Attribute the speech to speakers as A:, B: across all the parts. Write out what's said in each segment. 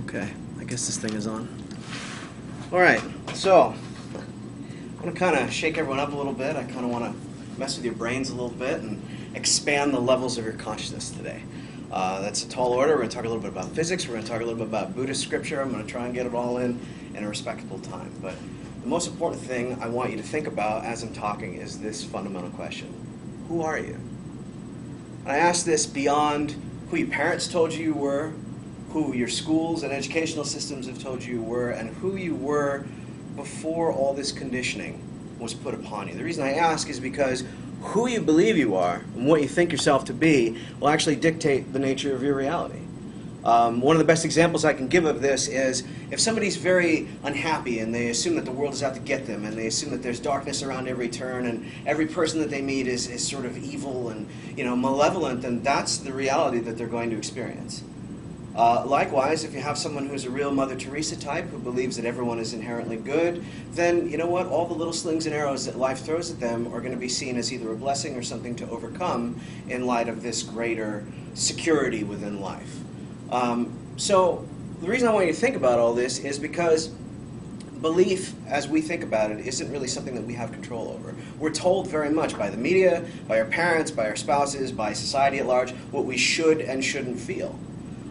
A: Okay, I guess this thing is on. All right, so I want to kind of shake everyone up a little bit. I kind of want to mess with your brains a little bit and expand the levels of your consciousness today. That's a tall order. We're going to talk a little bit about physics. We're going to talk a little bit about Buddhist scripture. I'm going to try and get it all in a respectable time. But the most important thing I want you to think about as I'm talking is this fundamental question. Who are you? And I ask this beyond who your parents told you were, who your schools and educational systems have told you were, and who you were before all this conditioning was put upon you. The reason I ask is because who you believe you are and what you think yourself to be will actually dictate the nature of your reality. One of the best examples I can give of this is if somebody's very unhappy and they assume that the world is out to get them and they assume that there's darkness around every turn and every person that they meet is sort of evil and malevolent, then that's the reality that they're going to experience. Likewise, if you have someone who's a real Mother Teresa type who believes that everyone is inherently good, then you know what? All the little slings and arrows that life throws at them are going to be seen as either a blessing or something to overcome in light of this greater security within life. So the reason I want you to think about all this is because belief, as we think about it, isn't really something that we have control over. We're told very much by the media, by our parents, by our spouses, by society at large, what we should and shouldn't feel.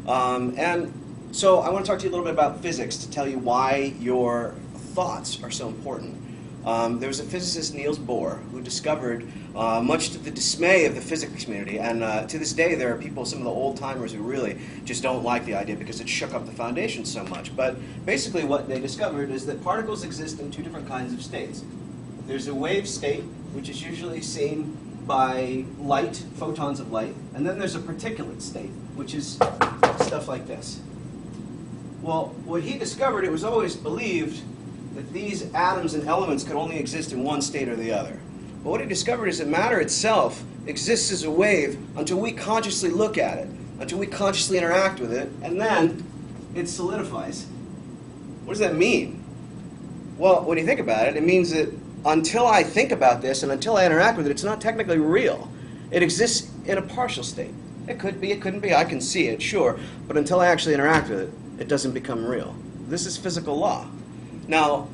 A: And so I want to talk to you a little bit about physics to tell you why your thoughts are so important. There was a physicist, Niels Bohr, who discovered, much to the dismay of the physics community, and to this day there are people, some of the old-timers, who really just don't like the idea because it shook up the foundation so much. But basically what they discovered is that particles exist in two different kinds of states. There's a wave state, which is usually seen by light, photons of light, and then there's a particulate state, which is stuff like this. Well, what he discovered, it was always believed that these atoms and elements could only exist in one state or the other. But what he discovered is that matter itself exists as a wave until we consciously look at it, until we consciously interact with it, and then it solidifies. What does that mean? Well, when you think about it, it means that until I think about this and until I interact with it, it's not technically real. It exists in a partial state. It could be, it couldn't be, I can see it, sure, but until I actually interact with it, it doesn't become real. This is physical law. Now,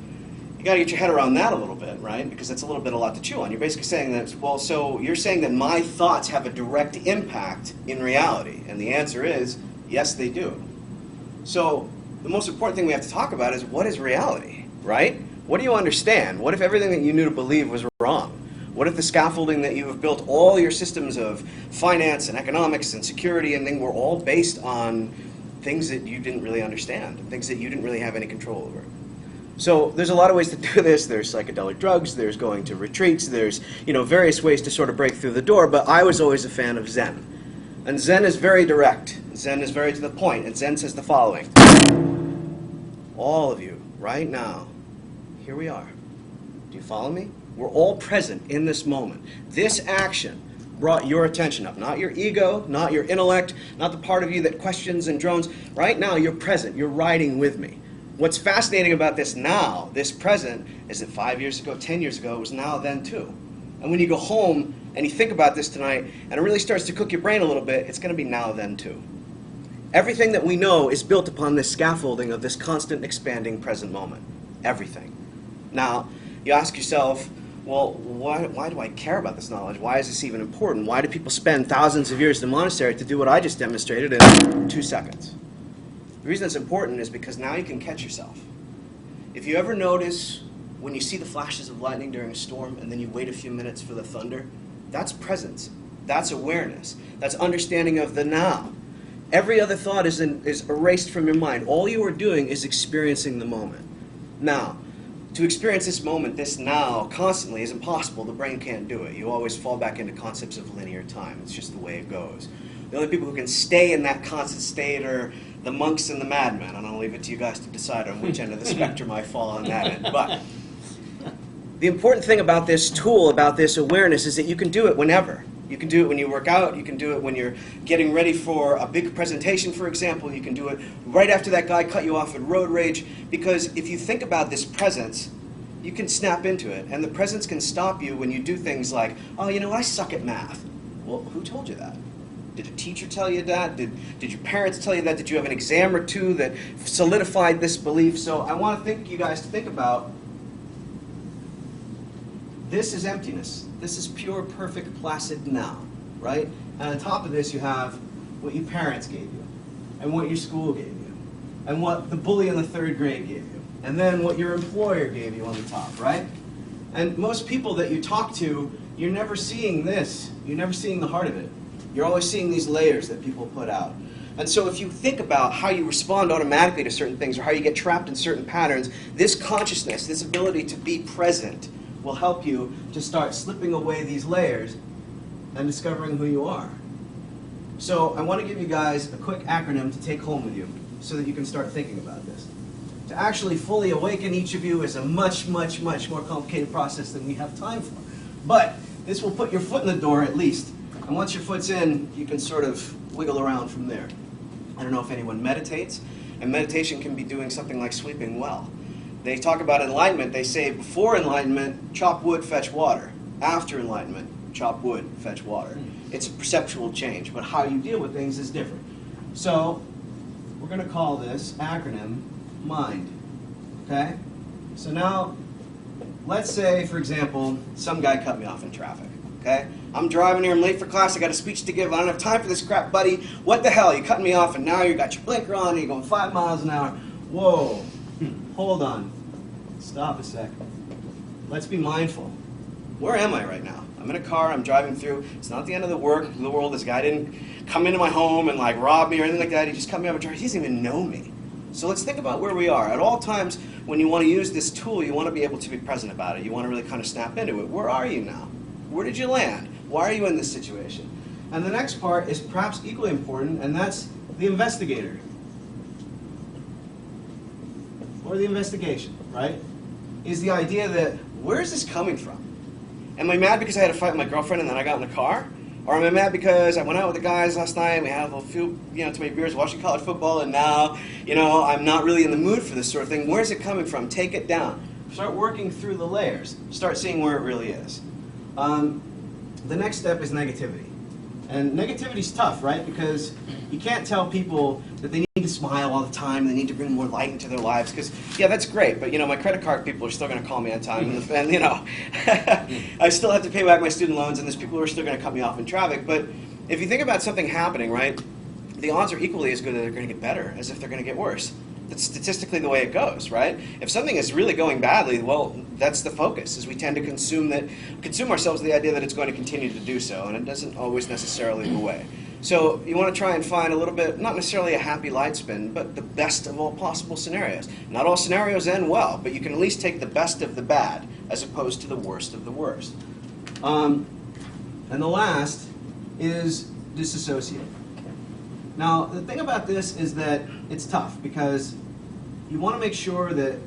A: you got to get your head around that a little bit, right? Because that's a lot to chew on. You're basically saying that, well, so you're saying that my thoughts have a direct impact in reality, and the answer is, yes, they do. So the most important thing we have to talk about is what is reality, right? What do you understand? What if everything that you knew to believe was wrong? What if the scaffolding that you have built all your systems of finance and economics and security and things were all based on things that you didn't really understand, things that you didn't really have any control over? So there's a lot of ways to do this. There's psychedelic drugs, there's going to retreats, there's various ways to sort of break through the door, but I was always a fan of Zen. And Zen is very direct. Zen is very to the point, and Zen says the following. All of you, right now, here we are. Do you follow me? We're all present in this moment. This action brought your attention up, not your ego, not your intellect, not the part of you that questions and drones. Right now, you're present. You're riding with me. What's fascinating about this now, this present, is that 5 years ago, 10 years ago, it was now, then, too. And when you go home and you think about this tonight, and it really starts to cook your brain a little bit, it's going to be now, then, too. Everything that we know is built upon this scaffolding of this constant expanding present moment. Everything. Now, you ask yourself, well, why do I care about this knowledge? Why is this even important? Why do people spend thousands of years in the monastery to do what I just demonstrated in 2 seconds? The reason it's important is because now you can catch yourself. If you ever notice when you see the flashes of lightning during a storm and then you wait a few minutes for the thunder, that's presence. That's awareness. That's understanding of the now. Every other thought is erased from your mind. All you are doing is experiencing the moment. Now, to experience this moment, this now, constantly is impossible. The brain can't do it. You always fall back into concepts of linear time. It's just the way it goes. The only people who can stay in that constant state are the monks and the madmen. And I'll leave it to you guys to decide on which end of the spectrum I fall on that end. But the important thing about this tool, about this awareness, is that you can do it whenever. You can do it when you work out. You can do it when you're getting ready for a big presentation, for example. You can do it right after that guy cut you off at road rage. Because if you think about this presence, you can snap into it. And the presence can stop you when you do things like, oh, I suck at math. Well, who told you that? Did a teacher tell you that? Did your parents tell you that? Did you have an exam or two that solidified this belief? So I want you guys to think about, this is emptiness. This is pure, perfect, placid now, right? And on top of this, you have what your parents gave you, and what your school gave you, and what the bully in the 3rd grade gave you, and then what your employer gave you on the top, right? And most people that you talk to, you're never seeing this. You're never seeing the heart of it. You're always seeing these layers that people put out. And so if you think about how you respond automatically to certain things, or how you get trapped in certain patterns, this consciousness, this ability to be present, will help you to start slipping away these layers and discovering who you are. So I want to give you guys a quick acronym to take home with you so that you can start thinking about this. To actually fully awaken each of you is a much, much, much more complicated process than we have time for. But this will put your foot in the door at least. And once your foot's in, you can sort of wiggle around from there. I don't know if anyone meditates, and meditation can be doing something like sleeping well. They talk about enlightenment. They say before enlightenment, chop wood, fetch water. After enlightenment, chop wood, fetch water. It's a perceptual change, but how you deal with things is different. So we're going to call this acronym MIND. Okay? So now, let's say, for example, some guy cut me off in traffic. Okay? I'm driving here, I'm late for class, I got a speech to give, I don't have time for this crap, buddy. What the hell? You cutting me off, and now you got your blinker on, and you're going 5 miles an hour. Whoa. Hold on. Stop a second. Let's be mindful. Where am I right now? I'm in a car, I'm driving through. It's not the end of the world. This guy didn't come into my home and like rob me or anything like that. He just cut me off a drive. He doesn't even know me. So let's think about where we are. At all times, when you want to use this tool, you want to be able to be present about it. You want to really kind of snap into it. Where are you now? Where did you land? Why are you in this situation? And the next part is perhaps equally important, and that's the investigator. Or the investigation, right? Is the idea that, where is this coming from? Am I mad because I had a fight with my girlfriend and then I got in the car? Or am I mad because I went out with the guys last night and we had a few, too many beers watching college football, and now, I'm not really in the mood for this sort of thing. Where's it coming from? Take it down. Start working through the layers. Start seeing where it really is. The next step is negativity. And negativity's tough, right? Because you can't tell people that they need to smile all the time, they need to bring more light into their lives, because, yeah, that's great, but, my credit card people are still going to call me on time, and I still have to pay back my student loans, and there's people who are still going to cut me off in traffic. But if you think about something happening, right, the odds are equally as good that they're going to get better as if they're going to get worse. That's statistically the way it goes, right? If something is really going badly, well, that's the focus, is we tend to consume ourselves the idea that it's going to continue to do so, and it doesn't always necessarily the way. So you want to try and find a little bit, not necessarily a happy light spin, but the best of all possible scenarios. Not all scenarios end well, but you can at least take the best of the bad as opposed to the worst of the worst. And the last is disassociate. Now, the thing about this is that it's tough, because you want to make sure that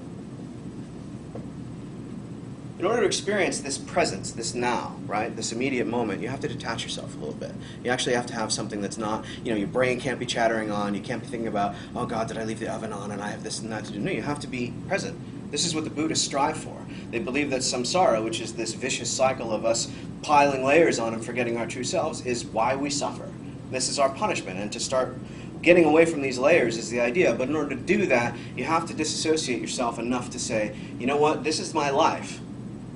A: in order to experience this presence, this now, right, this immediate moment, you have to detach yourself a little bit. You actually have to have something that's not, your brain can't be chattering on, you can't be thinking about, oh God, did I leave the oven on and I have this and that to do. No, you have to be present. This is what the Buddhists strive for. They believe that samsara, which is this vicious cycle of us piling layers on and forgetting our true selves, is why we suffer. This is our punishment, and to start getting away from these layers is the idea. But in order to do that, you have to disassociate yourself enough to say, you know what, this is my life,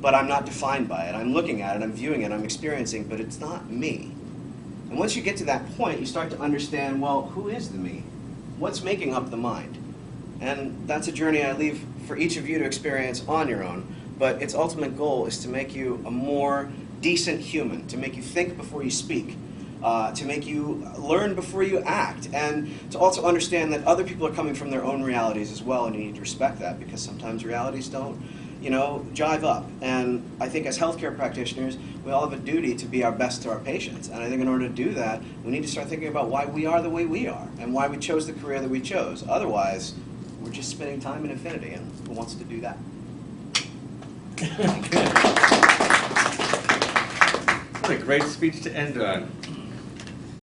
A: but I'm not defined by it. I'm looking at it, I'm viewing it, I'm experiencing, but it's not me. And once you get to that point, you start to understand, well, who is the me? What's making up the mind? And that's a journey I leave for each of you to experience on your own, but its ultimate goal is to make you a more decent human, to make you think before you speak, to make you learn before you act, and to also understand that other people are coming from their own realities as well, and you need to respect that, because sometimes realities don't, jive up. And I think as healthcare practitioners, we all have a duty to be our best to our patients. And I think in order to do that, we need to start thinking about why we are the way we are, and why we chose the career that we chose. Otherwise, we're just spending time in infinity, and who wants to do that?
B: What a great speech to end on.